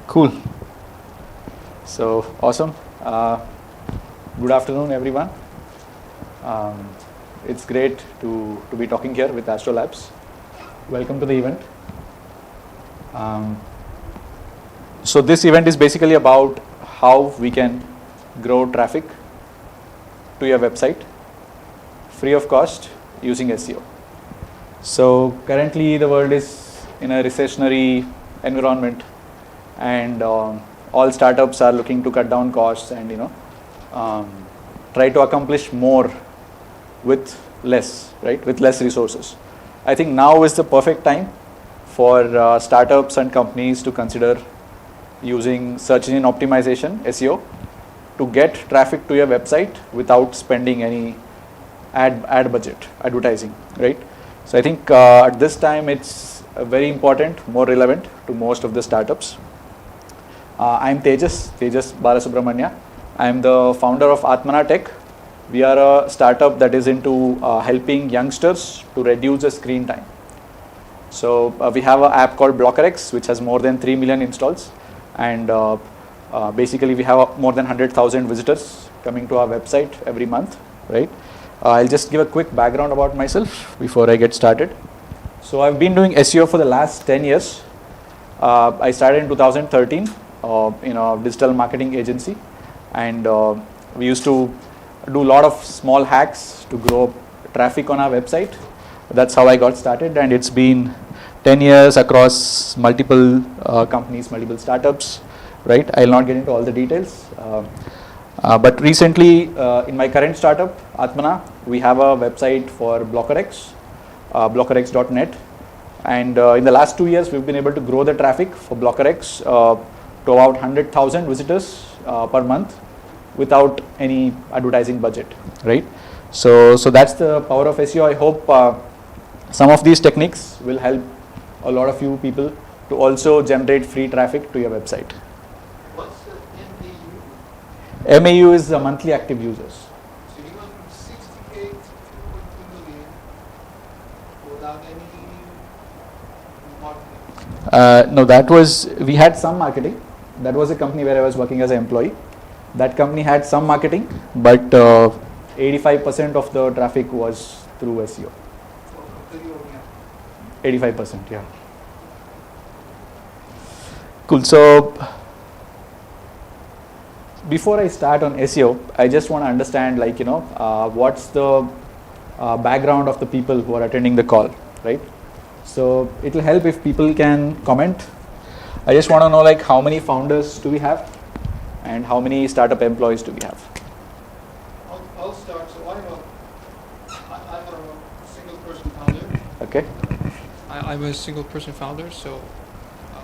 Cool. So awesome. Good afternoon, everyone. It's great to be talking here with Astrolabs. Welcome to the event. So this event is basically about how we can grow traffic to your website free of cost using SEO. So currently the world is in a recessionary environment, and all startups are looking to cut down costs and try to accomplish more with less, right? With less resources. I think now is the perfect time for startups and companies to consider using search engine optimization, SEO, to get traffic to your website without spending any ad budget, advertising, right? So I think at this time it's very important, more relevant to most of the startups. I'm Tejas Balasubramanya. I'm the founder of Atmana Tech. We are a startup that is into helping youngsters to reduce the screen time. So we have an app called BlockerX, which has more than 3 million installs, and basically we have more than 100,000 visitors coming to our website every month, right? I'll just give a quick background about myself before I get started. So I've been doing SEO for the last 10 years. I started in 2013 in a digital marketing agency, and we used to do a lot of small hacks to grow traffic on our website. That's how I got started, and it's been 10 years across multiple companies, multiple startups, right? I'll not get into all the details. But recently, in my current startup, Atmana, we have a website for BlockerX, blockerx.net. And in the last 2 years, we've been able to grow the traffic for BlockerX to about 100,000 visitors per month without any advertising budget, right? So that's the power of SEO. I hope some of these techniques will help a lot of you people to also generate free traffic to your website. What's the MAU? MAU is the monthly active users. So you went from 60K to 2.2 million without any marketing? No, that was, we had some marketing. That was a company where I was working as an employee. That company had some marketing, but 85% of the traffic was through SEO. 85%, yeah. Cool. So before I start on SEO, I just want to understand, what's the background of the people who are attending the call, right? So it will help if people can comment. I just want to know, how many founders do we have, and how many startup employees do we have? I'll start. So I'm a single person founder. Okay. I'm a single person founder, so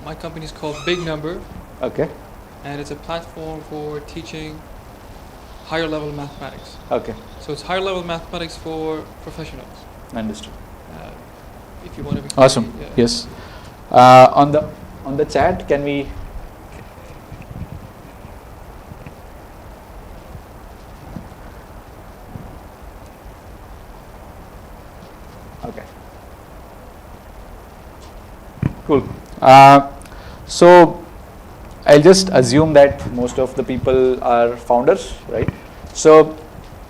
my company is called Big Number. Okay. And it's a platform for teaching higher level mathematics. Okay. So it's higher level mathematics for professionals. Understood. If you want to be awesome. yeah. Yes. On the chat, can we? Okay. Cool. So I'll just assume that most of the people are founders, right? So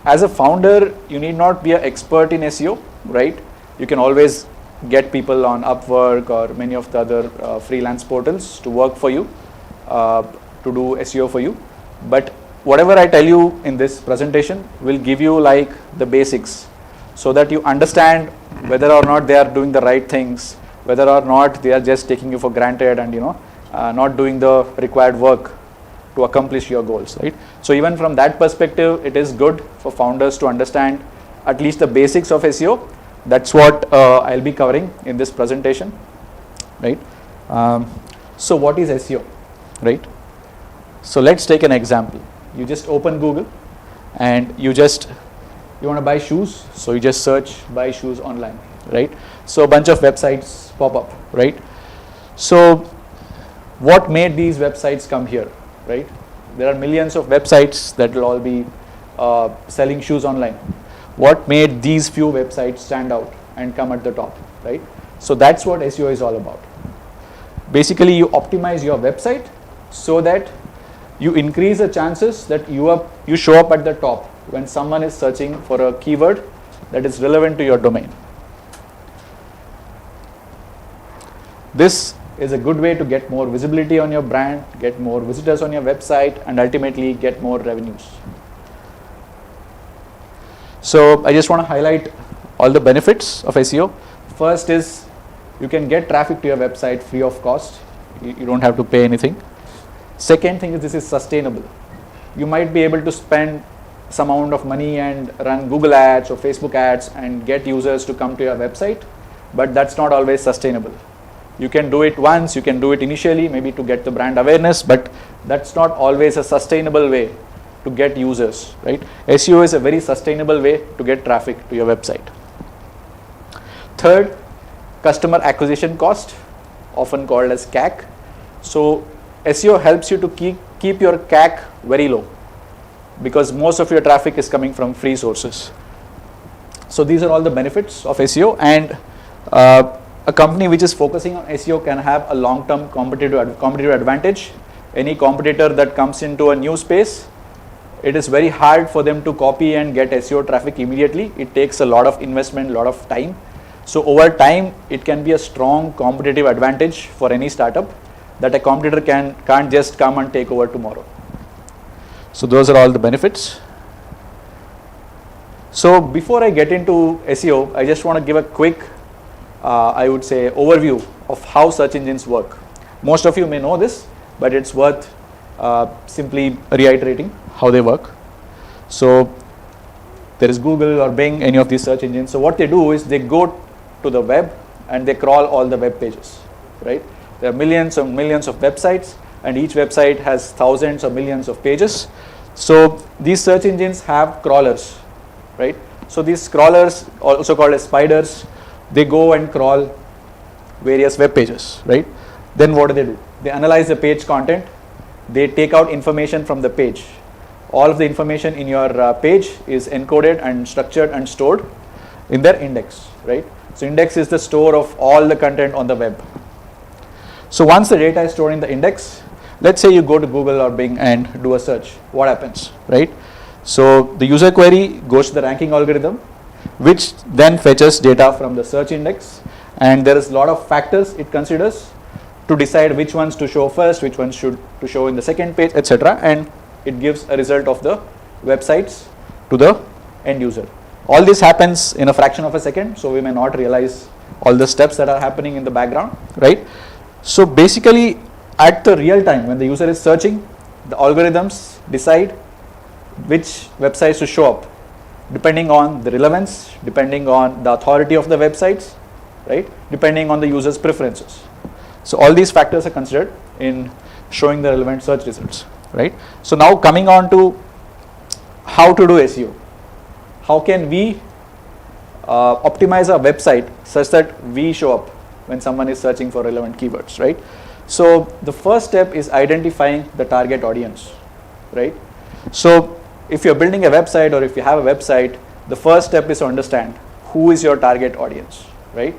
as a founder, you need not be an expert in SEO, right? You can always get people on Upwork or many of the other freelance portals to work for you, to do SEO for you. But whatever I tell you in this presentation will give you the basics, so that you understand whether or not they are doing the right things, whether or not they are just taking you for granted and not doing the required work to accomplish your goals, right? So even from that perspective, it is good for founders to understand at least the basics of SEO. That's what I'll be covering in this presentation, right? So what is SEO, right? So let's take an example. You just open Google and you want to buy shoes, so you just search buy shoes online, right? So a bunch of websites pop up, right? So what made these websites come here, right? There are millions of websites that will all be selling shoes online. What made these few websites stand out and come at the top, right? So that's what SEO is all about. Basically, you optimize your website so that you increase the chances that you show up at the top when someone is searching for a keyword that is relevant to your domain. This is a good way to get more visibility on your brand, get more visitors on your website, and ultimately get more revenues. So I just want to highlight all the benefits of SEO. First is you can get traffic to your website free of cost. You don't have to pay anything. Second thing is this is sustainable. You might be able to spend some amount of money and run Google ads or Facebook ads and get users to come to your website, but that's not always sustainable. You can do it once, you can do it initially, maybe to get the brand awareness, but that's not always a sustainable way to get users, right? SEO is a very sustainable way to get traffic to your website. Third, customer acquisition cost, often called as CAC. So SEO helps you to keep your CAC very low because most of your traffic is coming from free sources. So these are all the benefits of SEO, and a company which is focusing on SEO can have a long-term competitive advantage. Any competitor that comes into a new space, it is very hard for them to copy and get SEO traffic immediately. It takes a lot of investment, a lot of time. So over time, it can be a strong competitive advantage for any startup that a competitor can't just come and take over tomorrow. So those are all the benefits. So before I get into SEO, I just want to give a quick, I would say, overview of how search engines work. Most of you may know this, but it's worth simply reiterating how they work. So there is Google or Bing, any of these search engines. So what they do is they go to the web and they crawl all the web pages, right? There are millions and millions of websites, and each website has thousands or millions of pages. So these search engines have crawlers, right? So these crawlers, also called as spiders, they go and crawl various web pages, right? Then what do? They analyze the page content. They take out information from the page. All of the information in your page is encoded and structured and stored in their index, right? So index is the store of all the content on the web. So once the data is stored in the index, let's say you go to Google or Bing and do a search, what happens, right? So the user query goes to the ranking algorithm, which then fetches data from the search index, and there is a lot of factors it considers to decide which ones to show first, which ones to show in the second page, etc. And it gives a result of the websites to the end user. All this happens in a fraction of a second, so we may not realize all the steps that are happening in the background, right? So basically, at the real time when the user is searching, the algorithms decide which websites to show up depending on the relevance, depending on the authority of the websites, right? Depending on the user's preferences. So all these factors are considered in showing the relevant search results, right? So now coming on to how to do SEO. How can we optimize our website such that we show up when someone is searching for relevant keywords, right? So the first step is identifying the target audience, right? So if you're building a website or if you have a website, the first step is to understand who is your target audience, right?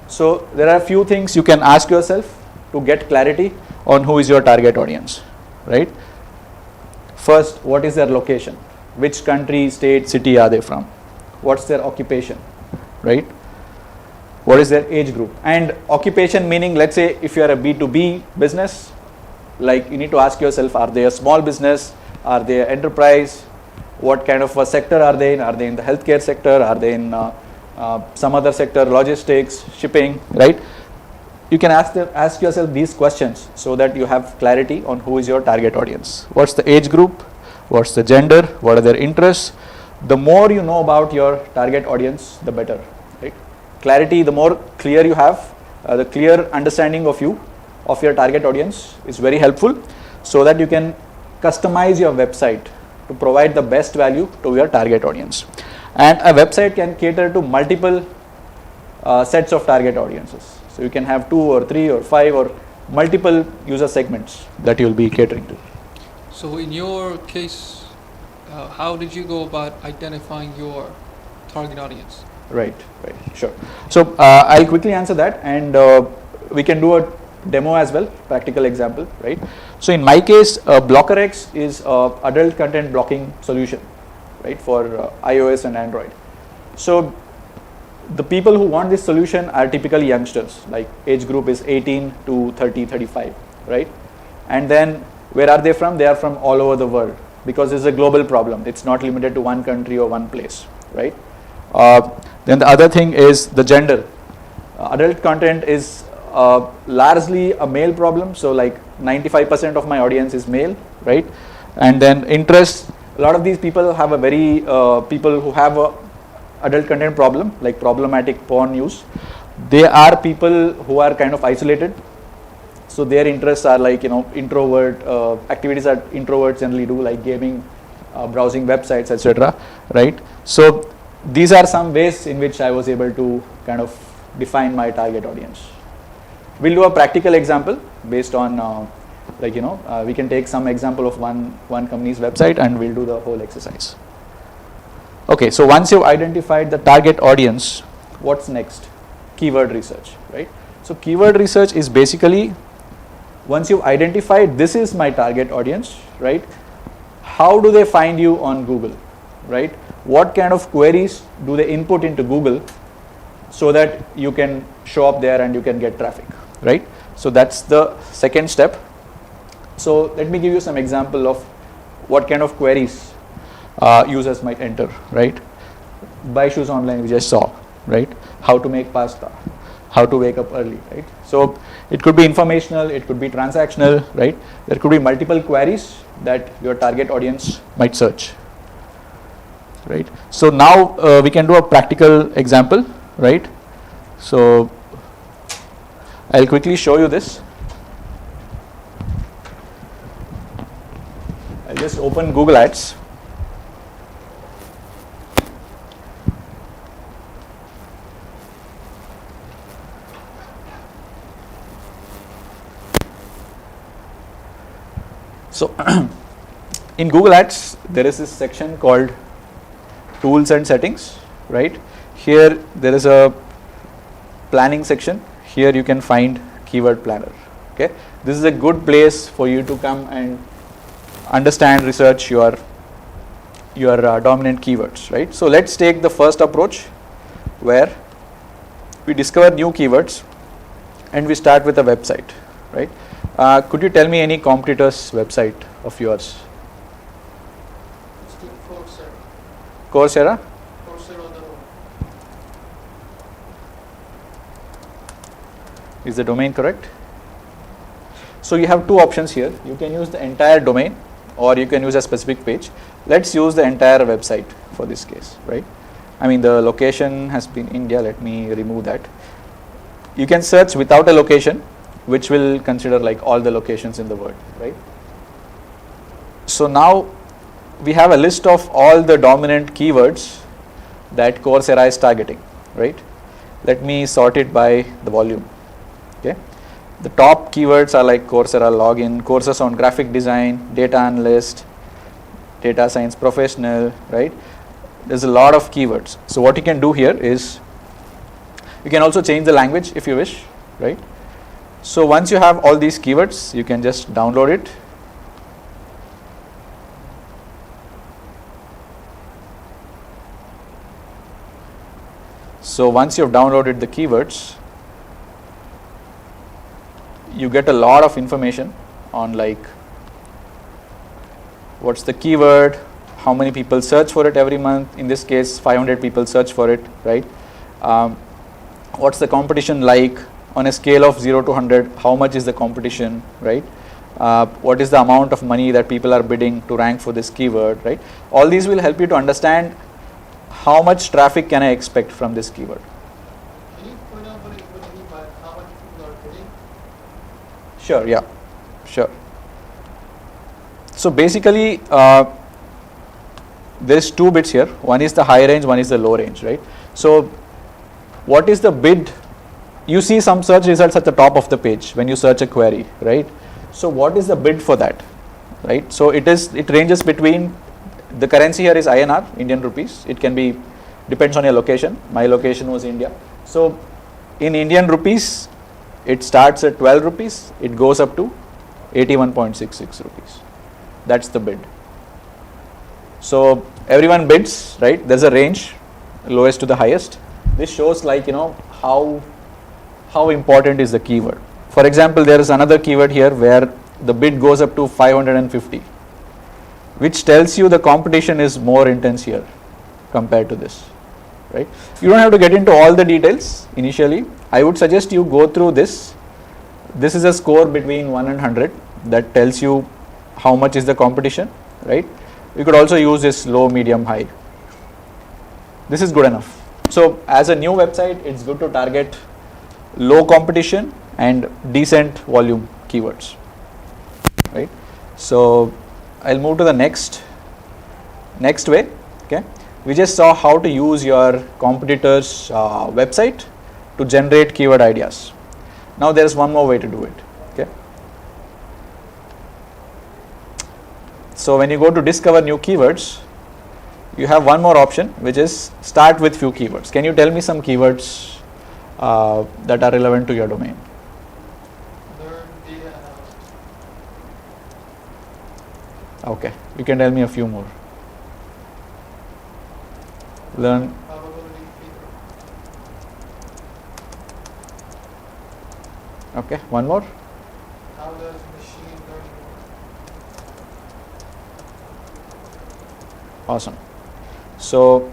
So there are a few things you can ask yourself to get clarity on who is your target audience, right? First, what is their location? Which country, state, city are they from? What's their occupation, right? What is their age group? And occupation meaning, let's say if you are a B2B business, like you need to ask yourself, are they a small business? Are they an enterprise? What kind of a sector are they in? Are they in the healthcare sector? Are they in some other sector, logistics, shipping, right? You can ask yourself these questions so that you have clarity on who is your target audience. What's the age group? What's the gender? What are their interests? The more you know about your target audience, the better, right? Clarity, the more clear you have, the clear understanding of you, of your target audience is very helpful so that you can customize your website to provide the best value to your target audience. And a website can cater to multiple sets of target audiences. So you can have 2 or 3 or 5 or multiple user segments that you'll be catering to. So in your case, how did you go about identifying your target audience? Right, sure. So I'll quickly answer that, and we can do a demo as well, practical example, right? So in my case, BlockerX is adult content blocking solution, right, for iOS and Android. So the people who want this solution are typically youngsters, like age group is 18 to 30, 35, right? And then where are they from? They are from all over the world, because it's a global problem. It's not limited to one country or one place, right? Then the other thing is the gender. Adult content is largely a male problem, so like 95% of my audience is male, right? And then interest, a lot of these people have a very, people who have a adult content problem, like problematic porn use, they are people who are kind of isolated. So their interests are like, introvert activities that introverts generally do, like gaming, browsing websites, etc. Right? So these are some ways in which I was able to kind of define my target audience. We'll do a practical example based on, we can take some example of one company's website and we'll do the whole exercise. Okay, so once you've identified the target audience, what's next? Keyword research, right? So keyword research is basically, once you've identified this is my target audience, right? How do they find you on Google, right? What kind of queries do they input into Google so that you can show up there and you can get traffic, right? So that's the second step. So let me give you some example of what kind of queries users might enter, right? Buy shoes online, we just saw, right? How to make pasta, how to wake up early, right? So it could be informational, it could be transactional, right? There could be multiple queries that your target audience might search, right? So now we can do a practical example, right? So I'll quickly show you this. I'll just open Google Ads. So in Google Ads, there is this section called Tools and Settings, right? Here there is a planning section. Here you can find Keyword Planner. Okay, this is a good place for you to come and understand, research your dominant keywords, right? So let's take the first approach, where we discover new keywords and we start with a website, right? Could you tell me any competitor's website of yours? It's the Coursera. Coursera? Coursera.org. Is the domain correct? So you have two options here. You can use the entire domain or you can use a specific page. Let's use the entire website for this case, right? I mean, the location has been India. Let me remove that. You can search without a location, which will consider like all the locations in the world, right? So now we have a list of all the dominant keywords that Coursera is targeting, right? Let me sort it by the volume. Okay, the top keywords are like Coursera login, courses on graphic design, data analyst, data science professional, right? There's a lot of keywords. So what you can do here is you can also change the language if you wish, right? So once you have all these keywords, you can just download it. So once you have downloaded the keywords, you get a lot of information on like what's the keyword, how many people search for it every month. In this case, 500 people search for it, right? What's the competition like? On a scale of 0 to 100, how much is the competition, right? What is the amount of money that people are bidding to rank for this keyword, right? All these will help you to understand how much traffic can I expect from this keyword. Can you point out what you mean by how much people are bidding? Sure, yeah, sure. So basically, there's two bits here. One is the high range, one is the low range, right? So what is the bid? You see some search results at the top of the page when you search a query, right? So what is the bid for that, right? So it ranges between, the currency here is INR, Indian rupees. It can be, depends on your location. My location was India. So in Indian rupees, it starts at 12 rupees, it goes up to 81.66 rupees. That's the bid. So everyone bids, right? There's a range, lowest to the highest. This shows like, how important is the keyword. For example, there is another keyword here where the bid goes up to 550, which tells you the competition is more intense here compared to this, right? You don't have to get into all the details initially. I would suggest you go through this. This is a score between 1 and 100 that tells you how much is the competition, right? You could also use this low, medium, high. This is good enough. So as a new website, it's good to target low competition and decent volume keywords, right? So I'll move to the next way. Okay, we just saw how to use your competitor's website to generate keyword ideas. Now there's one more way to do it. Okay, so when you go to discover new keywords, you have one more option, which is start with few keywords. Can you tell me some keywords that are relevant to your domain? Learn data analysis. Okay, you can tell me a few more. Learn. Probability theory. Okay, one more. How does machine learning work? Awesome. So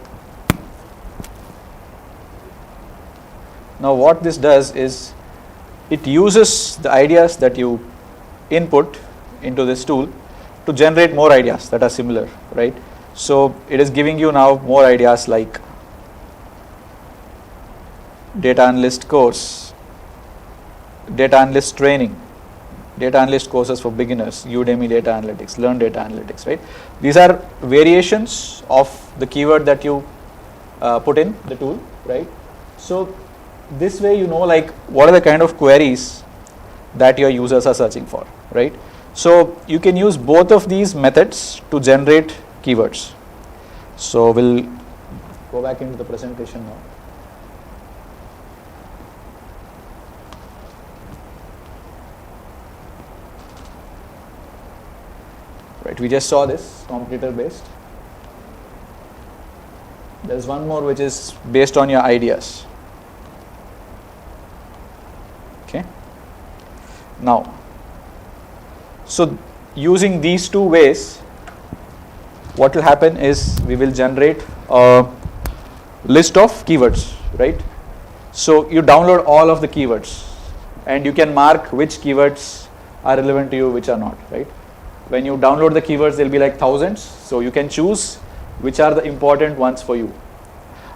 now what this does is it uses the ideas that you input into this tool to generate more ideas that are similar, right? So it is giving you now more ideas like data analyst course, data analyst training, data analyst courses for beginners, Udemy data analytics, learn data analytics, right? These are variations of the keyword that you put in the tool, right? So this way you know like what are the kind of queries that your users are searching for, right? So you can use both of these methods to generate keywords. So we'll go back into the presentation now. Right, we just saw this competitor based. There's one more which is based on your ideas. Okay. Now, so using these two ways, what will happen is we will generate a list of keywords, right? So you download all of the keywords and you can mark which keywords are relevant to you, which are not, right? When you download the keywords, there'll be like thousands, so you can choose which are the important ones for you.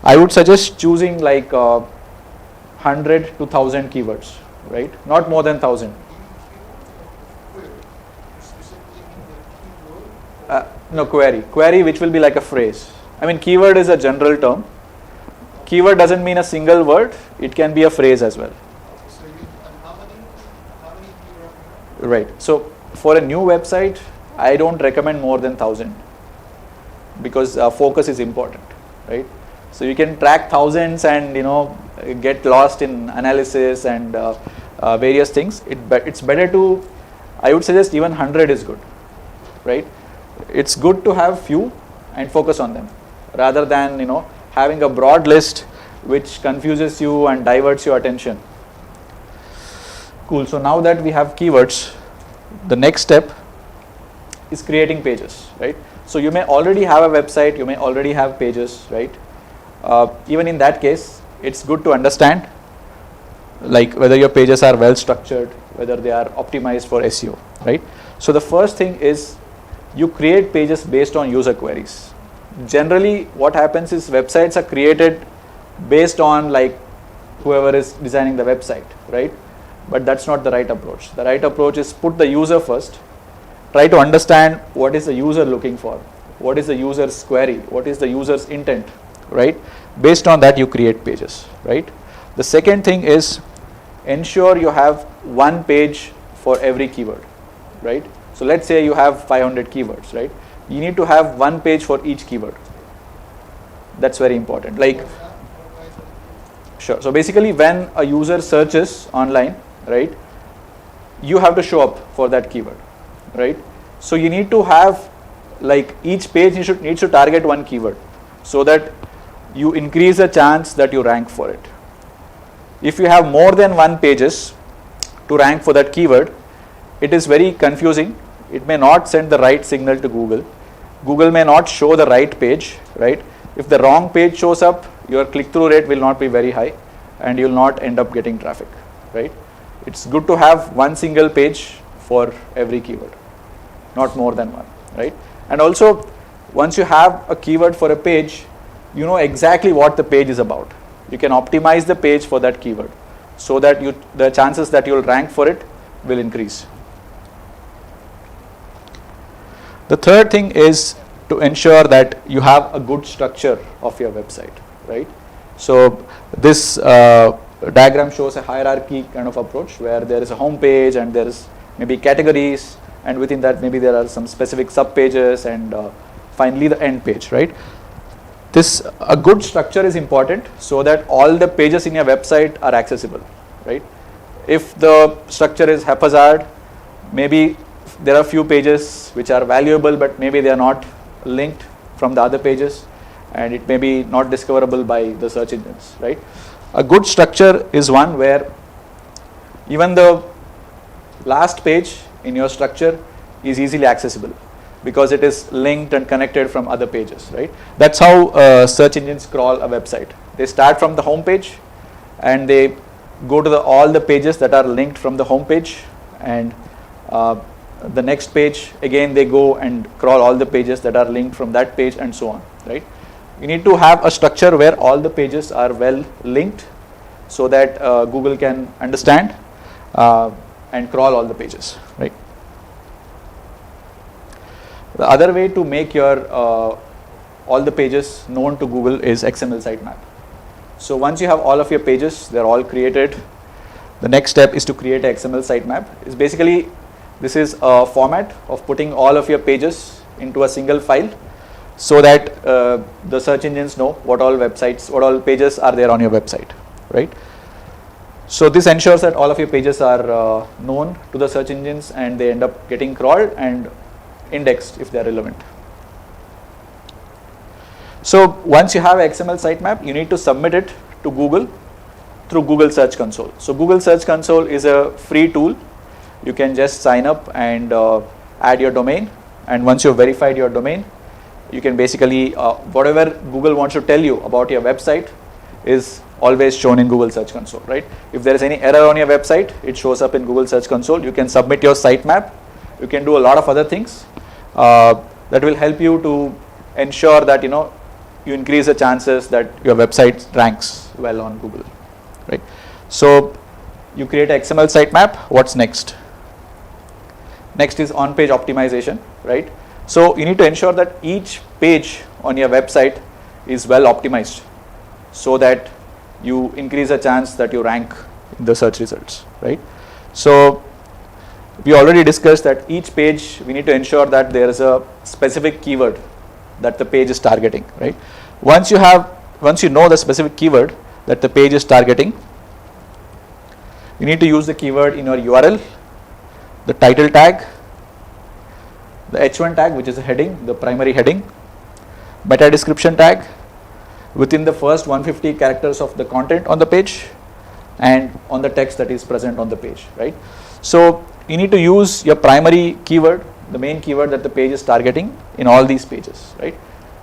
I would suggest choosing like 100 to 1,000 keywords, right? Not more than 1,000. No, query which will be like a phrase. I mean, keyword is a general term. Keyword doesn't mean a single word, it can be a phrase as well. So how many keywords? Right. So for a new website, I don't recommend more than 1,000 because focus is important, right? So you can track thousands and get lost in analysis and various things. It's better to, I would suggest even 100 is good, right? It's good to have few and focus on them rather than having a broad list which confuses you and diverts your attention. Cool. So now that we have keywords, the next step is creating pages, right? So you may already have a website, you may already have pages, right? Even in that case, it's good to understand like whether your pages are well structured, whether they are optimized for SEO, right? So the first thing is you create pages based on user queries. Generally, what happens is websites are created based on like whoever is designing the website, right? But that's not the right approach. The right approach is put the user first, try to understand what is the user looking for, what is the user's query, what is the user's intent, right? Based on that, you create pages, right? The second thing is ensure you have one page for every keyword, right? So let's say you have 500 keywords, right? You need to have one page for each keyword. That's very important. Like, sure. So basically, when a user searches online, right, you have to show up for that keyword, right? So you need to have, like, each page needs to target one keyword so that you increase the chance that you rank for it. If you have more than one pages to rank for that keyword, it is very confusing. It may not send the right signal to Google. Google may not show the right page, right? If the wrong page shows up, your click-through rate will not be very high and you will not end up getting traffic, right? It's good to have one single page for every keyword, not more than one, right? And also, once you have a keyword for a page, you know exactly what the page is about. You can optimize the page for that keyword so that the chances that you will rank for it will increase. The third thing is to ensure that you have a good structure of your website, right? So this diagram shows a hierarchy kind of approach where there is a home page and there is maybe categories, and within that maybe there are some specific sub pages, and finally the end page, right? A good structure is important so that all the pages in your website are accessible, right? If the structure is haphazard, maybe there are few pages which are valuable, but maybe they are not linked from the other pages, and it may be not discoverable by the search engines, right? A good structure is one where even the last page in your structure is easily accessible because it is linked and connected from other pages, right? That's how search engines crawl a website. They start from the home page and they go to all the pages that are linked from the home page, and the next page again they go and crawl all the pages that are linked from that page, and so on, right? You need to have a structure where all the pages are well linked so that Google can understand and crawl all the pages, right? The other way to make your all the pages known to Google is XML sitemap. So once you have all of your pages, they're all created, the next step is to create an XML sitemap. It's basically, this is a format of putting all of your pages into a single file so that the search engines know what all pages are there on your website, right? So this ensures that all of your pages are known to the search engines and they end up getting crawled and indexed if they are relevant. So once you have XML sitemap, you need to submit it to Google through Google Search Console. So Google Search Console is a free tool. You can just sign up and add your domain, and once you've verified your domain, you can basically whatever Google wants to tell you about your website is always shown in Google Search Console, right? If there is any error on your website, it shows up in Google Search Console. You can submit your sitemap. You can do a lot of other things that will help you to ensure that you increase the chances that your website ranks well on Google, right? So you create an XML sitemap. What's next? Next is on-page optimization, right? So you need to ensure that each page on your website is well optimized so that you increase the chance that you rank in the search results, right? So we already discussed that each page we need to ensure that there is a specific keyword that the page is targeting, right? Once you know the specific keyword that the page is targeting, you need to use the keyword in your URL, the title tag, the H1 tag, which is the heading, the primary heading, meta description tag within the first 150 characters of the content on the page, and on the text that is present on the page, right? So you need to use your primary keyword, the main keyword that the page is targeting in all these pages, right?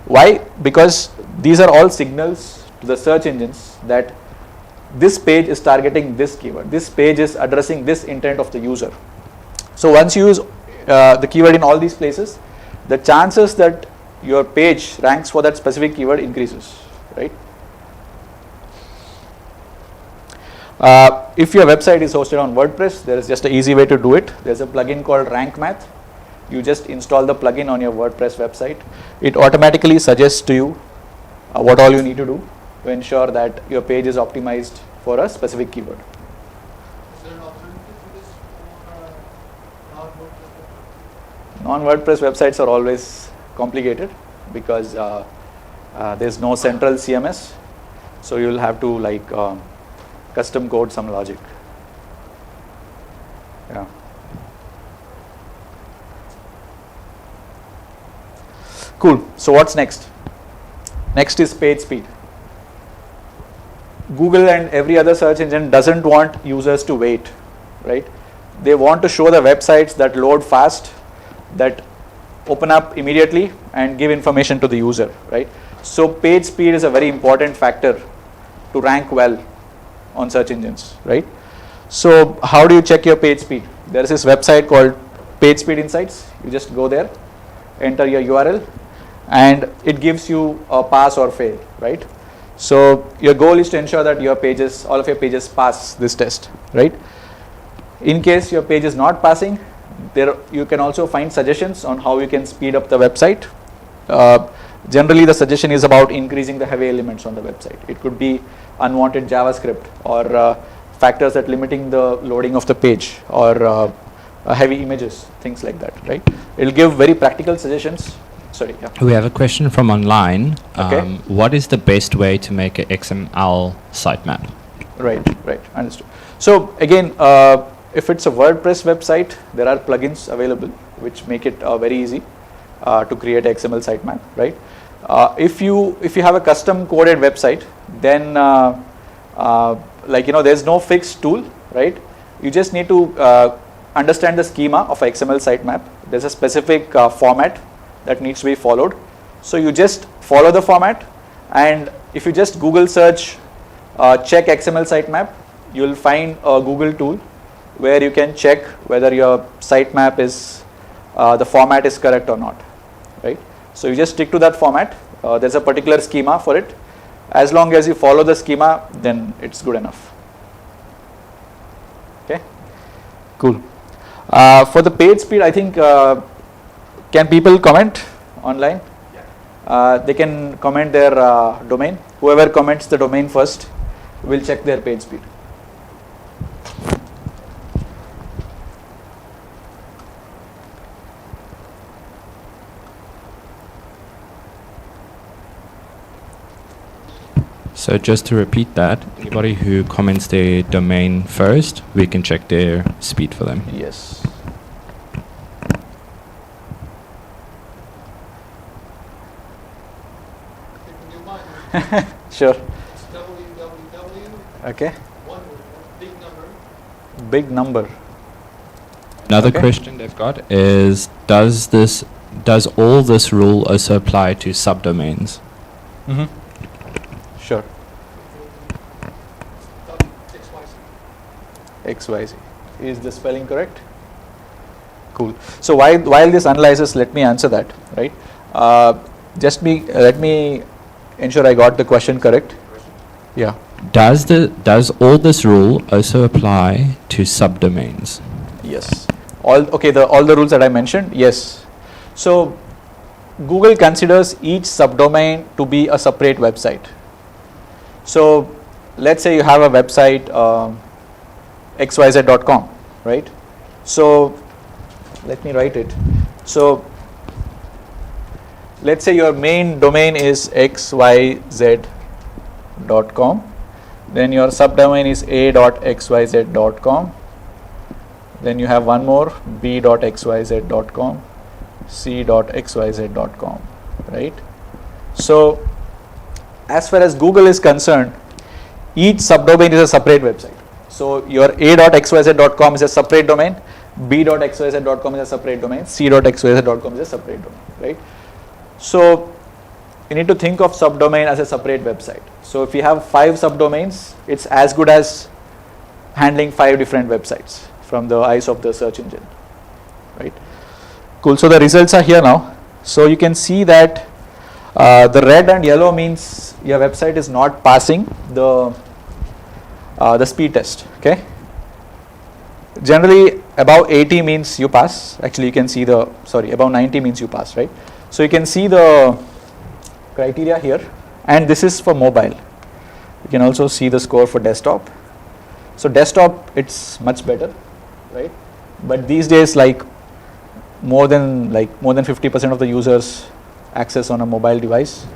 Why? Because these are all signals to the search engines that this page is targeting this keyword, this page is addressing this intent of the user. So once you use the keyword in all these places, the chances that your page ranks for that specific keyword increases, right? If your website is hosted on WordPress, there is just an easy way to do it. There's a plugin called Rank Math. You just install the plugin on your WordPress website. It automatically suggests to you what all you need to do to ensure that your page is optimized for a specific keyword. Is there an alternative to this for non-WordPress? Non-WordPress websites are always complicated because there's no central CMS, so you'll have to custom code some logic. Yeah. Cool. So what's next? Next is page speed. Google and every other search engine doesn't want users to wait, right? They want to show the websites that load fast, that open up immediately and give information to the user, right? So page speed is a very important factor to rank well on search engines, right? So how do you check your page speed? There is this website called Page Speed Insights. You just go there, enter your URL, and it gives you a pass or fail, right? So your goal is to ensure that your pages, all of your pages pass this test, right? In case your page is not passing, there you can also find suggestions on how you can speed up the website. Generally, the suggestion is about increasing the heavy elements on the website. It could be unwanted JavaScript or factors that limiting the loading of the page or heavy images, things like that, right? It will give very practical suggestions. Sorry, yeah. We have a question from online. Okay. What is the best way to make an XML sitemap? Right, understood. So again, if it's a WordPress website, there are plugins available which make it very easy to create an XML sitemap, right? If you have a custom coded website, then there's no fixed tool, right? You just need to understand the schema of an XML sitemap. There's a specific format that needs to be followed. So you just follow the format, and if you just Google search check XML sitemap, you will find a Google tool where you can check whether your sitemap is the format is correct or not, right? So you just stick to that format. There's a particular schema for it. As long as you follow the schema, then it's good enough. Okay, cool. For the page speed, I think can people comment online? Yeah. They can comment their domain. Whoever comments the domain first will check their page speed. So just to repeat that, anybody who comments their domain first, we can check their speed for them. Yes. Sure. It's www. Okay. One word, big number. Big number. Another Okay. question they've got is, does all this rule also apply to subdomains? Mm-hmm. Sure. XYZ. Is the spelling correct? Cool. So while this analyzes, let me answer that, right? Let me ensure I got the question correct. Yeah. Does all this rule also apply to subdomains? Yes. All the rules that I mentioned. Yes. So Google considers each subdomain to be a separate website. So let's say you have a website xyz.com, right? So let me write it. So let's say your main domain is xyz.com, then your subdomain is a.xyz.com, then you have one more b.xyz.com, c.xyz.com, right? So as far as Google is concerned, each subdomain is a separate website. So your a.xyz.com is a separate domain, b.xyz.com is a separate domain, c.xyz.com is a separate domain, right? So you need to think of subdomain as a separate website. So if you have 5 subdomains, it's as good as handling 5 different websites from the eyes of the search engine, right? Cool. So the results are here now. So you can see that the red and yellow means your website is not passing the speed test. Okay. Generally, above 80 means you pass. Actually, you can see above 90 means you pass, right? So you can see the criteria here, and this is for mobile. You can also see the score for desktop. So desktop, it's much better, right? But these days, more than 50% of the users access on a mobile device.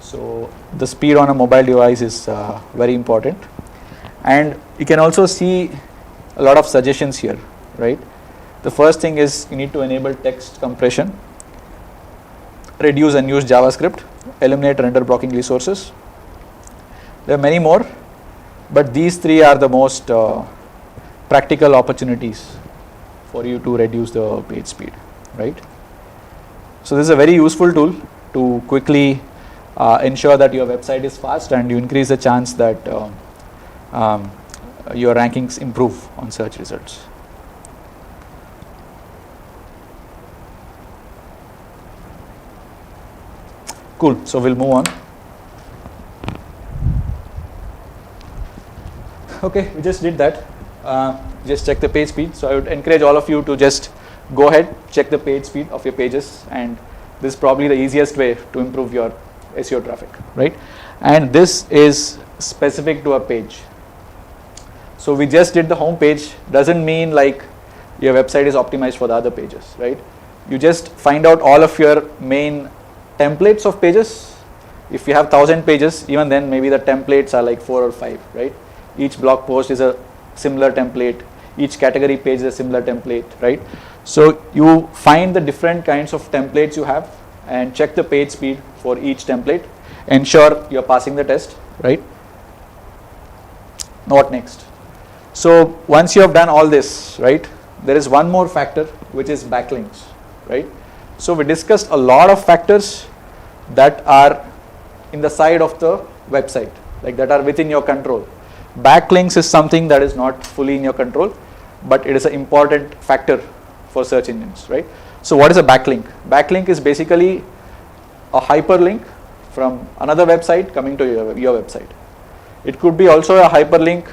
So the speed on a mobile device is very important. And you can also see a lot of suggestions here. right? The first thing is you need to enable text compression, reduce unused JavaScript, eliminate render blocking resources. There are many more, but these three are the most practical opportunities for you to reduce the page speed, right? So this is a very useful tool to quickly ensure that your website is fast and you increase the chance that your rankings improve on search results. Cool, so we'll move on. Okay, we just did that. Just check the page speed. So I would encourage all of you to just go ahead, check the page speed of your pages, and this is probably the easiest way to improve your SEO traffic, right? And this is specific to a page. So we just did the home page, doesn't mean like your website is optimized for the other pages, right? You just find out all of your main templates of pages. If you have 1,000 pages, even then maybe the templates are like 4 or 5, right? Each blog post is a similar template, each category page is a similar template, right? So you find the different kinds of templates you have and check the page speed for each template, ensure you're passing the test, right? Now what next? So once you have done all this, right, there is one more factor, which is backlinks, right? So we discussed a lot of factors that are in the side of the website, like that are within your control. Backlinks is something that is not fully in your control, but it is an important factor for search engines, right? So what is a backlink? Backlink is basically a hyperlink from another website coming to your website. It could be also a hyperlink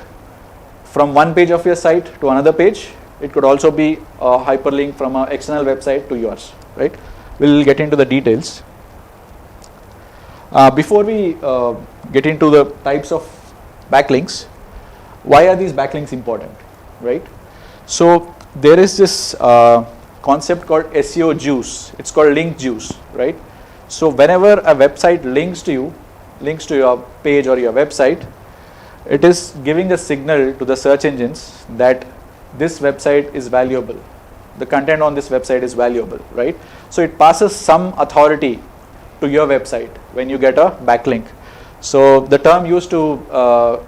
from one page of your site to another page. It could also be a hyperlink from an external website to yours, right? We'll get into the details. Before we get into the types of backlinks, why are these backlinks important, right? So there is this concept called SEO juice. It's called link juice, right? So whenever a website links to you, links to your page or your website, it is giving a signal to the search engines that this website is valuable. The content on this website is valuable, right? So it passes some authority to your website when you get a backlink. So the term used to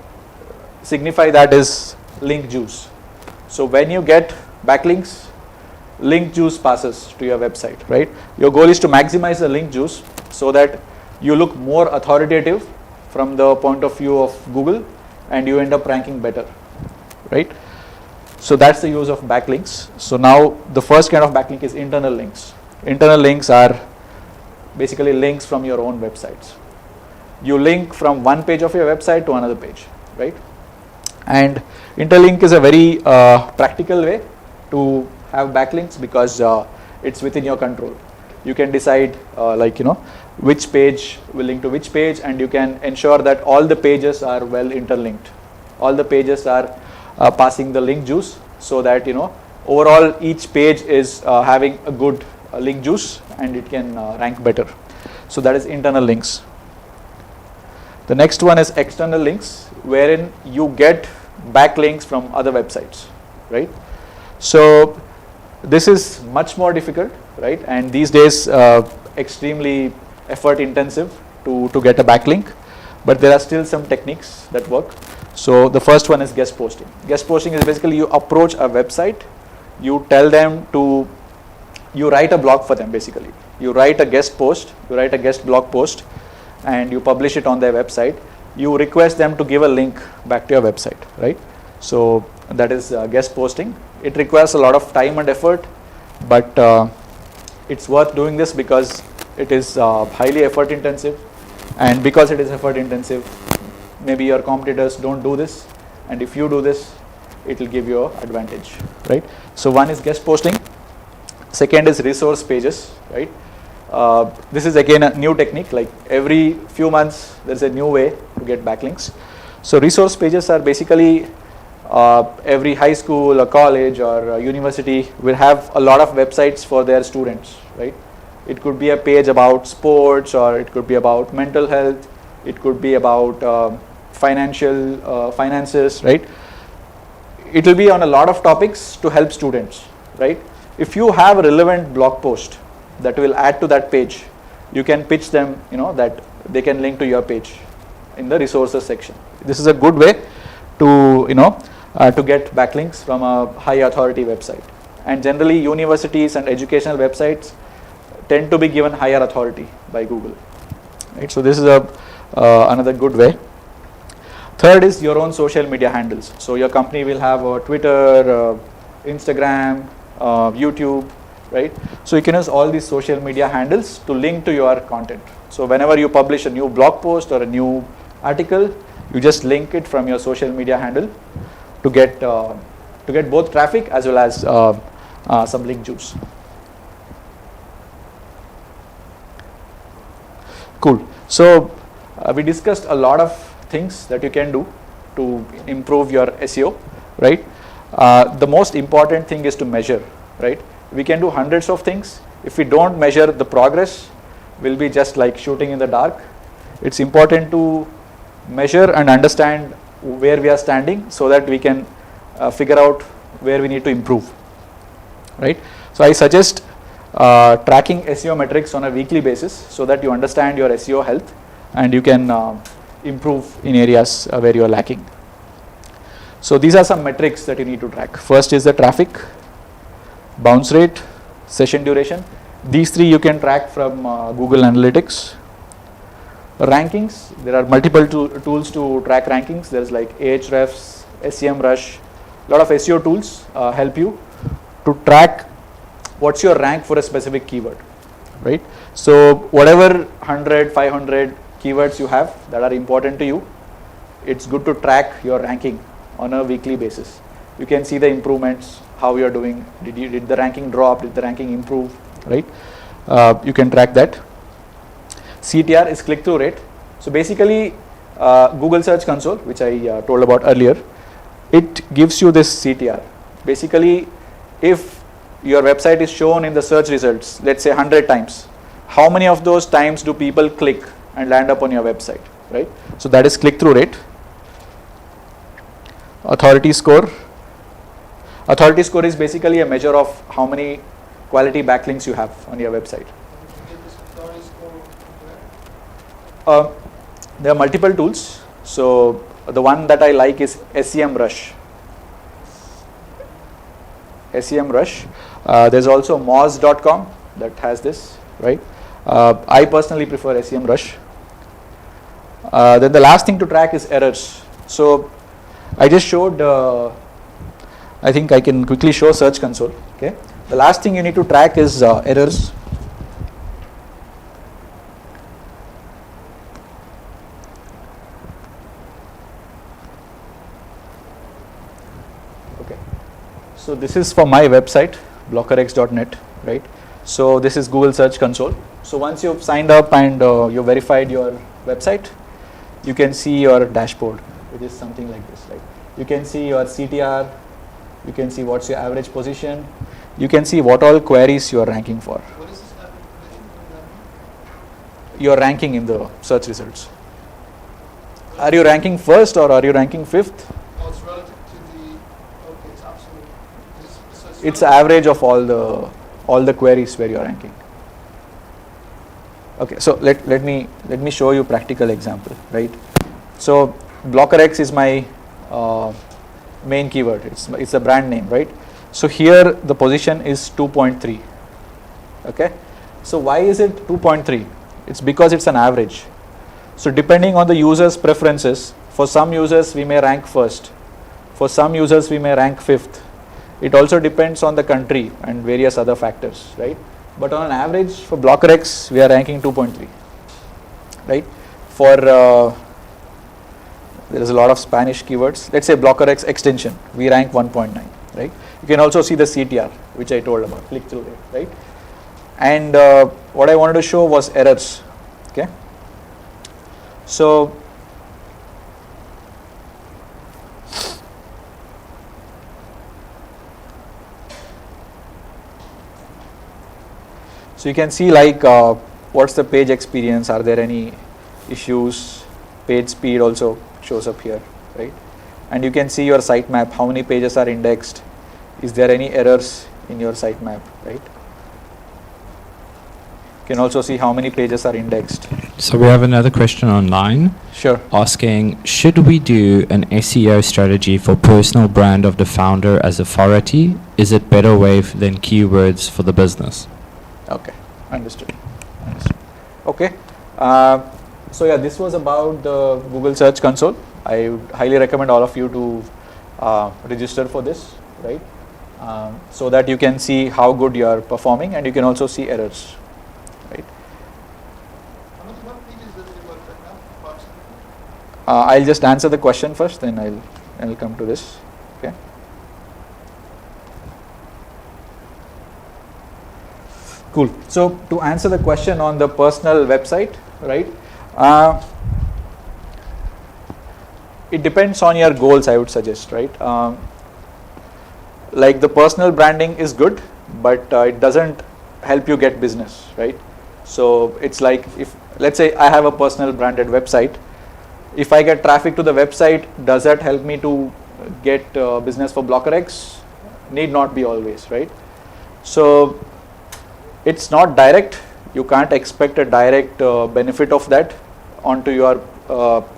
signify that is link juice. So when you get backlinks, link juice passes to your website, right? Your goal is to maximize the link juice so that you look more authoritative from the point of view of Google and you end up ranking better, right? So that's the use of backlinks. So now the first kind of backlink is internal links. Internal links are basically links from your own websites. You link from one page of your website to another page, right? And interlink is a very practical way to have backlinks because it's within your control. You can decide which page will link to which page, and you can ensure that all the pages are well interlinked. All the pages are passing the link juice so that overall each page is having a good link juice and it can rank better. So that is internal links. The next one is external links, wherein you get backlinks from other websites, right? So this is much more difficult, right? And these days extremely effort intensive to get a backlink, but there are still some techniques that work. So the first one is guest posting. Guest posting is basically you approach a website, you tell them to, you write a blog for them basically. You write a guest post, you write a guest blog post, and you publish it on their website. You request them to give a link back to your website, right? So that is guest posting. It requires a lot of time and effort, but it's worth doing this because it is highly effort intensive, and because it is effort intensive, maybe your competitors don't do this, and if you do this, it will give you an advantage, right? So one is guest posting. Second is resource pages, right? This is again a new technique. Like every few months, there's a new way to get backlinks. So resource pages are basically every high school or college or university will have a lot of websites for their students, right? It could be a page about sports, or it could be about mental health. It could be about finances, right? it will be on a lot of topics to help students, right? If you have a relevant blog post that will add to that page, you can pitch them, that they can link to your page in the resources section. This is a good way to, to get backlinks from a high authority website. And generally universities and educational websites tend to be given higher authority by Google, right? So this is another good way. Third is your own social media handles. So your company will have a Twitter, Instagram, YouTube, right? So you can use all these social media handles to link to your content. So whenever you publish a new blog post or a new article, you just link it from your social media handle to get both traffic as well as some link juice. Cool. So we discussed a lot of things that you can do to improve your SEO, right? The most important thing is to measure, right? We can do hundreds of things. If we don't measure the progress, we'll be just like shooting in the dark. It's important to measure and understand where we are standing so that we can figure out where we need to improve, right? So I suggest tracking SEO metrics on a weekly basis so that you understand your SEO health and you can improve in areas where you are lacking. So these are some metrics that you need to track. First is the traffic, bounce rate, session duration. These three you can track from Google Analytics. Rankings, there are multiple tools to track rankings. There's like Ahrefs, SEMrush, a lot of SEO tools help you to track what's your rank for a specific keyword, right? So whatever 100, 500 keywords you have that are important to you, it's good to track your ranking on a weekly basis. You can see the improvements, how you are doing. Did the ranking drop? Did the ranking improve? Right? You can track that. CTR is click-through rate. So basically, Google Search Console, which I told about earlier, it gives you this CTR. Basically, if your website is shown in the search results, let's say 100 times, how many of those times do people click and land up on your website, right? So that is click-through rate. Authority score. Authority score is basically a measure of how many quality backlinks you have on your website. There are multiple tools. So the one that I like is SEMrush. SEMrush. There's also moz.com that has this, right? I personally prefer SEMrush. Then the last thing to track is errors. So I just showed, I think I can quickly show Search Console. Okay. The last thing you need to track is errors. Okay. So this is for my website, blockerx.net, right? So this is Google Search Console. So once you've signed up and you verified your website, you can see your dashboard, which is something like this, right? You can see your CTR, you can see what's your average position, you can see what all queries you are ranking for. What is this average position? You are ranking in the search results. Are you ranking first or are you ranking fifth? Oh, it's relative to the, okay, it's absolute. So It's average of all the queries where you are ranking. Okay, so let me show you practical example, right? So BlockerX is my main keyword. It's a brand name, right? So here the position is 2.3. Okay, so why is it 2.3? It's because it's an average. So depending on the user's preferences, for some users we may rank first, for some users we may rank fifth. It also depends on the country and various other factors, right? But on an average for BlockerX we are ranking 2.3, right? For there is a lot of Spanish keywords. Let's say BlockerX extension, we rank 1.9, right? You can also see the CTR, which I told about, click-through rate, right? And what I wanted to show was errors, okay? So you can see like what's the page experience, are there any issues, page speed also shows up here, right? and you can see your sitemap, how many pages are indexed, is there any errors in your sitemap, right? You can also see how many pages are indexed. So we have another question online Sure. asking, should we do an SEO strategy for personal brand of the founder as authority? Is it better way than keywords for the business? Okay, understood. Okay, so yeah, this was about the Google Search Console. I would highly recommend all of you to register for this, right? So that you can see how good you are performing, and you can also see errors, right? What pages does it work right now, approximately? I'll just answer the question first, then I'll come to this. Okay. Cool. So to answer the question on the personal website, right? It depends on your goals, I would suggest, right? Like the personal branding is good, but it doesn't help you get business, right? So it's like, if let's say I have a personal branded website, if I get traffic to the website, does that help me to get business for Blocker X? Need not be always, right? So it's not direct. You can't expect a direct benefit of that onto your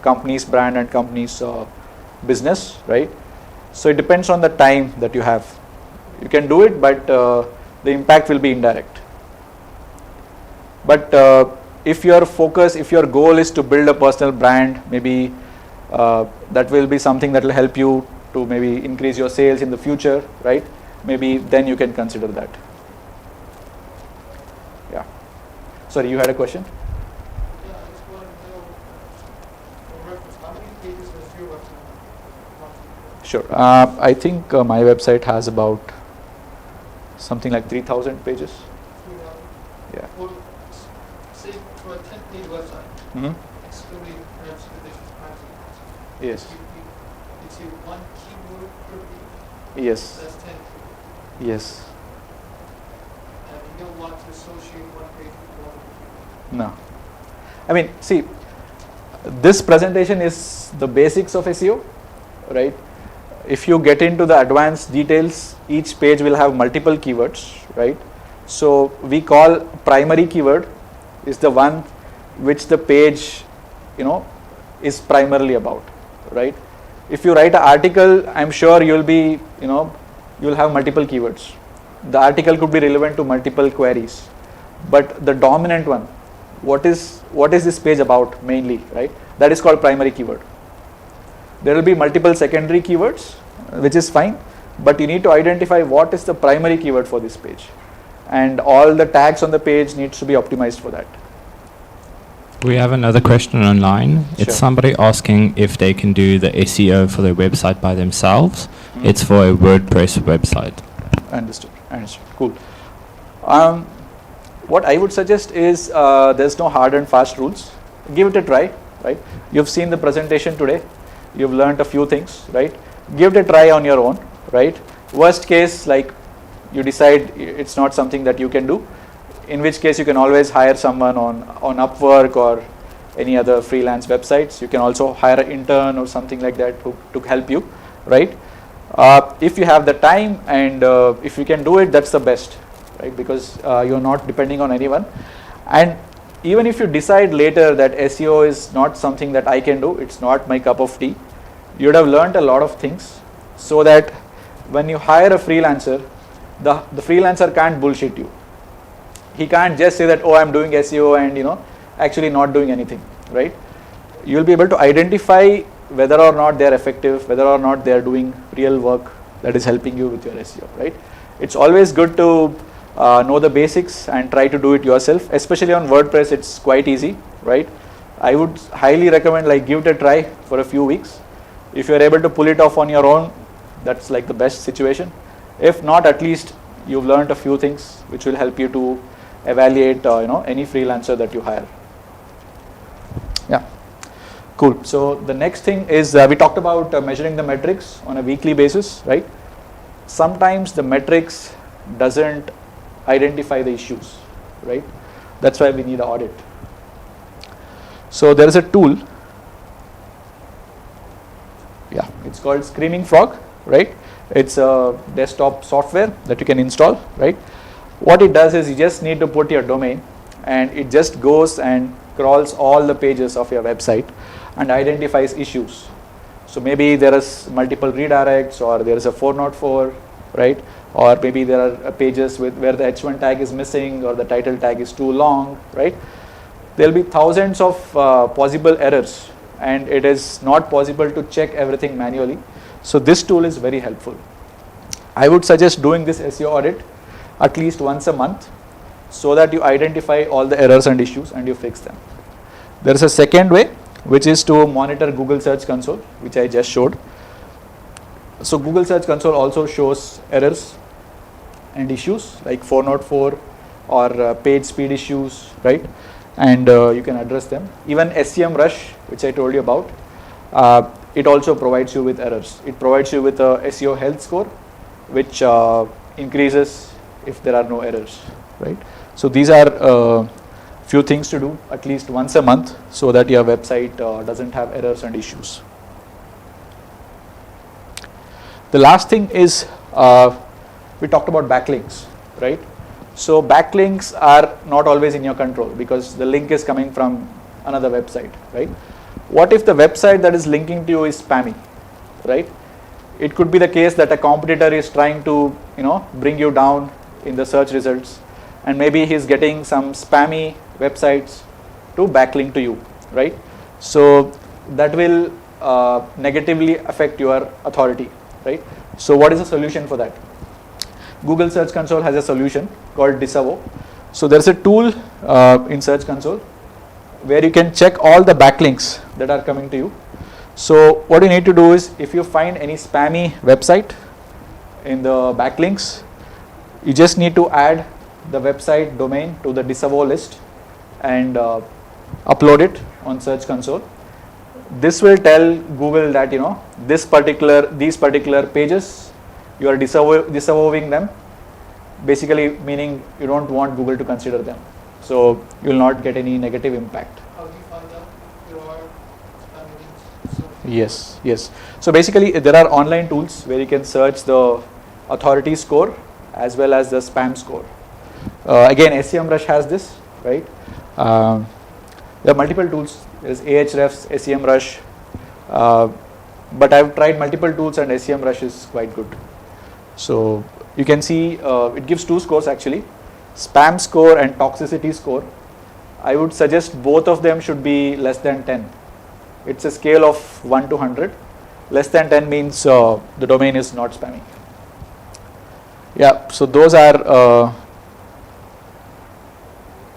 company's brand and company's business, right? So it depends on the time that you have. You can do it, but the impact will be indirect. But if your focus, if your goal is to build a personal brand, maybe that will be something that will help you to maybe increase your sales in the future, right? Maybe then you can consider that. Yeah. Sorry, you had a question? Yeah, I just want to know, for reference, how many pages does your website? Sure. I think my website has about something like 3,000 pages. Yeah. Or say for a 10-page website, Mm-hmm. excluding perhaps additional content. Yes. It's a one keyword per page. Yes. That's 10. Yes. And you don't want to associate one page with one. No. I mean, see, this presentation is the basics of SEO, right? If you get into the advanced details, each page will have multiple keywords, right? So we call primary keyword is the one which the page, is primarily about, right? If you write an article, I'm sure you'll be, you'll have multiple keywords. The article could be relevant to multiple queries, but the dominant one, what is this page about mainly, right? That is called primary keyword. There will be multiple secondary keywords, which is fine, but you need to identify what is the primary keyword for this page, and all the tags on the page needs to be optimized for that. We have another question online. Sure. It's somebody asking if they can do the SEO for their website by themselves. Mm. It's for a WordPress website. Understood. Cool. What I would suggest is there's no hard and fast rules. Give it a try, right? You've seen the presentation today. You've learned a few things, right? Give it a try on your own, right? Worst case, like you decide it's not something that you can do, in which case you can always hire someone on Upwork or any other freelance websites. You can also hire an intern or something like that to help you, right? If you have the time and if you can do it, that's the best, right? Because you're not depending on anyone. And even if you decide later that SEO is not something that I can do, it's not my cup of tea, you would have learned a lot of things, so that when you hire a freelancer, the freelancer can't bullshit you. He can't just say that, oh, I'm doing SEO and actually not doing anything, right? You'll be able to identify whether or not they're effective, whether or not they're doing real work that is helping you with your SEO, right? It's always good to know the basics and try to do it yourself, especially on WordPress. It's quite easy, right? I would highly recommend, like, give it a try for a few weeks. If you're able to pull it off on your own, that's like the best situation. If not, at least you've learned a few things which will help you to evaluate any freelancer that you hire. Yeah, cool. So the next thing is we talked about measuring the metrics on a weekly basis, right? Sometimes the metrics doesn't identify the issues, right? That's why we need an audit. So there is a tool. Yeah, It's called Screaming Frog, right? It's a desktop software that you can install, right? What it does is you just need to put your domain, and it just goes and crawls all the pages of your website and identifies issues. So maybe there is multiple redirects, or there is a 404, right? Or maybe there are pages where the H1 tag is missing, or the title tag is too long, right? There will be thousands of possible errors, and it is not possible to check everything manually. So this tool is very helpful. I would suggest doing this SEO audit at least once a month, so that you identify all the errors and issues and you fix them. There is a second way, which is to monitor Google Search Console, which I just showed. So Google Search Console also shows errors and issues like 404 or page speed issues, right? And you can address them. Even SEMrush, which I told you about, it also provides you with errors. It provides you with a SEO health score, which increases if there are no errors, right? So these are few things to do at least once a month, so that your website doesn't have errors and issues. The last thing is, we talked about backlinks, right? So backlinks are not always in your control, because the link is coming from another website, right? What if the website that is linking to you is spammy, right? It could be the case that a competitor is trying to, bring you down in the search results, and maybe he's getting some spammy websites to backlink to you, right? So that will negatively affect your authority, right? So what is the solution for that? Google Search Console has a solution called Disavow. So there's a tool in Search Console where you can check all the backlinks that are coming to you. So what you need to do is, if you find any spammy website in the backlinks, you just need to add the website domain to the Disavow list and upload it on Search Console. This will tell Google that these particular pages, you are disavowing them, basically meaning you don't want Google to consider them. So you will not get any negative impact. How do you find out there are spam links? Yes. So basically there are online tools where you can search the authority score as well as the spam score. Again, SEMrush has this, right? There are multiple tools. There is Ahrefs, SEMrush, but I've tried multiple tools and SEMrush is quite good. So you can see it gives two scores actually, spam score and toxicity score. I would suggest both of them should be less than 10. It's a scale of 1 to 100. Less than 10 means the domain is not spammy. Yeah, so those are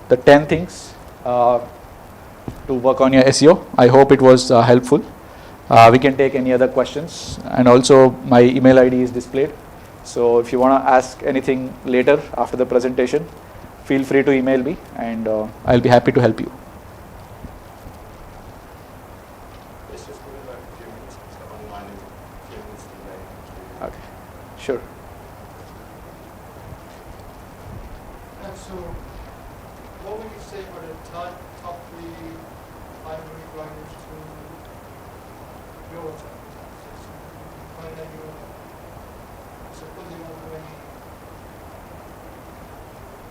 the 10 things to work on your SEO. I hope it was helpful. We can take any other questions, and also my email ID is displayed. So if you want to ask anything later after the presentation, feel free to email me, and I'll be happy to help you. It's just within like a few minutes, so online is a few minutes delay. Okay, sure. And so, what would you say are the top three primary drivers to your website? Find that you suppose you want to do any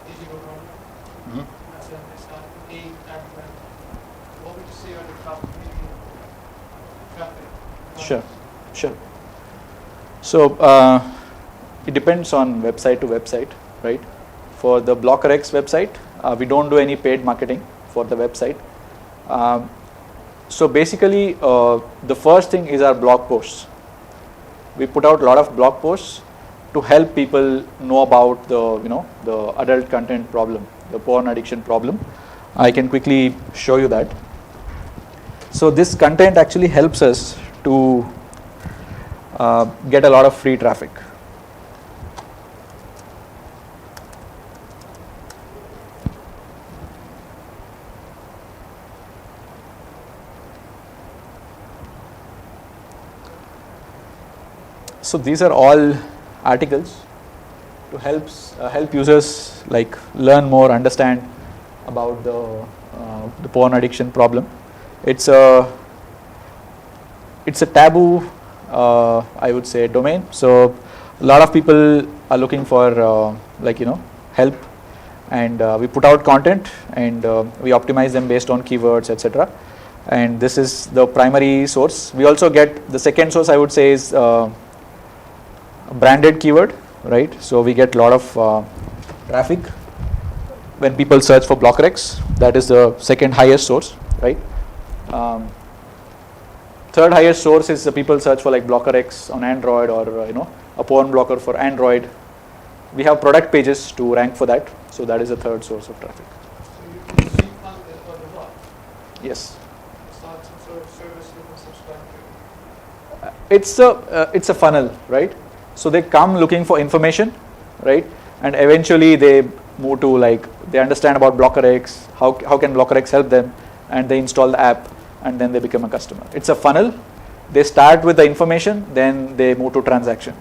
digital marketing. That's not A and B. What would you say are the top three traffic? Sure. So it depends on website to website, right? For the BlockerX website, we don't do any paid marketing for the website. So basically, the first thing is our blog posts. We put out a lot of blog posts to help people know about the adult content problem, the porn addiction problem. I can quickly show you that. So this content actually helps us to get a lot of free traffic. So these are all articles to help users like learn more, understand about the porn addiction problem. It's a taboo I would say, domain. So a lot of people are looking for help, and we put out content, and we optimize them based on keywords, etc. And this is the primary source. We also get the second source, I would say, is branded keyword, right? So we get a lot of traffic when people search for BlockerX. That is the second highest source, right? Third highest source is the people search for like BlockerX on Android, or a porn blocker for Android. We have product pages to rank for that, so that is the third source of traffic. So you can see content on the blog. Yes, It's not some sort of service you can subscribe to. it's a funnel, right? So they come looking for information, right? And eventually they move to, like, they understand about BlockerX, how can BlockerX help them, and they install the app, and then they become a customer. It's a funnel. They start with the information, then they move to transaction.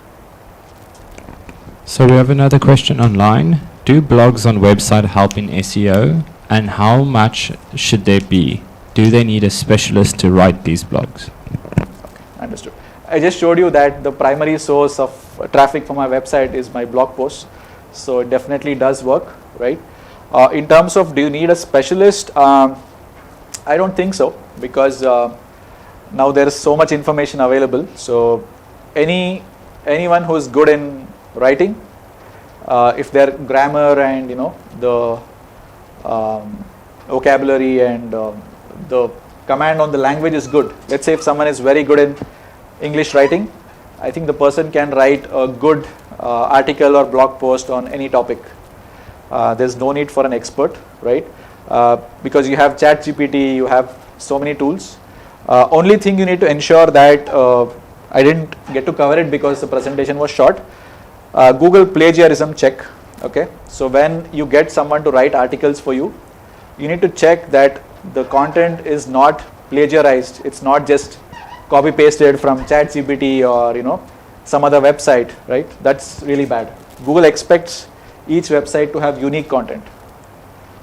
So we have another question online. Do blogs on website help in SEO, and how much should there be? Do they need a specialist to write these blogs? Understood. I just showed you that the primary source of traffic for my website is my blog post. So it definitely does work, right? In terms of, do you need a specialist? I don't think so, because now there is so much information available. So anyone who is good in writing, if their grammar and the vocabulary and the command on the language is good. Let's say if someone is very good in English writing, I think the person can write a good article or blog post on any topic. There's no need for an expert, right? Because you have ChatGPT, you have so many tools. Only thing you need to ensure that, I didn't get to cover it because the presentation was short. Google plagiarism check. Okay, so when you get someone to write articles for you, you need to check that the content is not plagiarized. It's not just copy pasted from ChatGPT or some other website, right? That's really bad. Google expects each website to have unique content.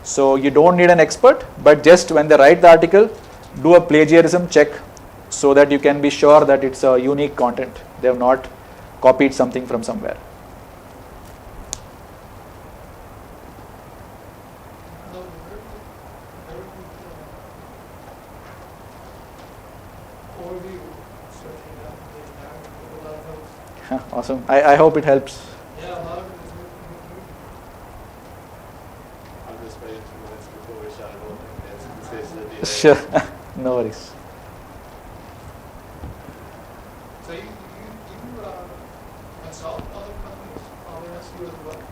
So you don't need an expert, but just when they write the article, do a plagiarism check so that you can be sure that it's a unique content. They have not copied something from somewhere. No, overview searching that page now, a lot of helps. Awesome. I hope it helps. Yeah, a lot of it is moving. I'm just waiting 2 minutes before we shut it off. It's the delay. Sure. No worries. So you consult other companies on their SEO as well?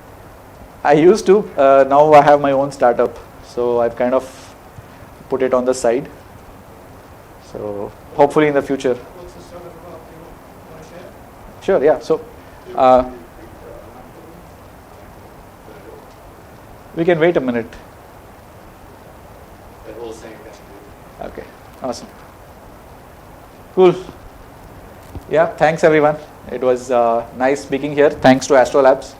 I used to. Now I have my own startup, so I've kind of put it on the side. So hopefully in the future. What's the startup about? Do you want to share? Sure. Yeah. So we can wait a minute. The whole thing has to be. Okay. Awesome. Cool. Yeah. Thanks everyone. It was nice speaking here. Thanks to Astrolabs.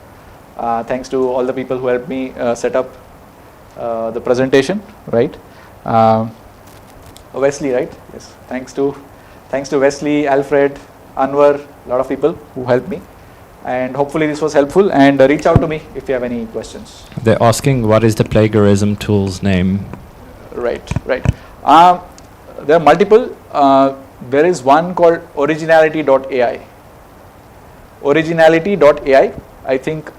Thanks to all the people who helped me set up the presentation. Right. Wesley, right? Yes. Thanks to Wesley, Alfred, Anwar, a lot of people who helped me. And hopefully this was helpful. And reach out to me if you have any questions. They're asking what is the plagiarism tool's name? Right. There are multiple. There is one called originality.ai. Originality.ai. I think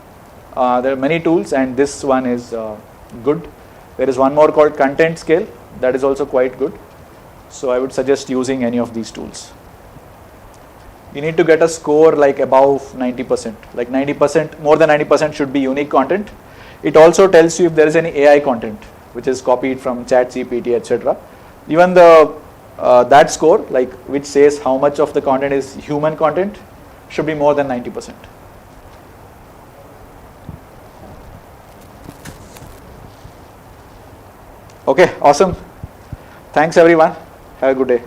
there are many tools, and this one is good. There is one more called Content Scale. That is also quite good. So I would suggest using any of these tools. You need to get a score like above 90%. Like 90%, more than 90% should be unique content. It also tells you if there is any AI content which is copied from ChatGPT, etc. Even the that score, like which says how much of the content is human content, should be more than 90%. Okay, awesome. Thanks everyone. Have a good day.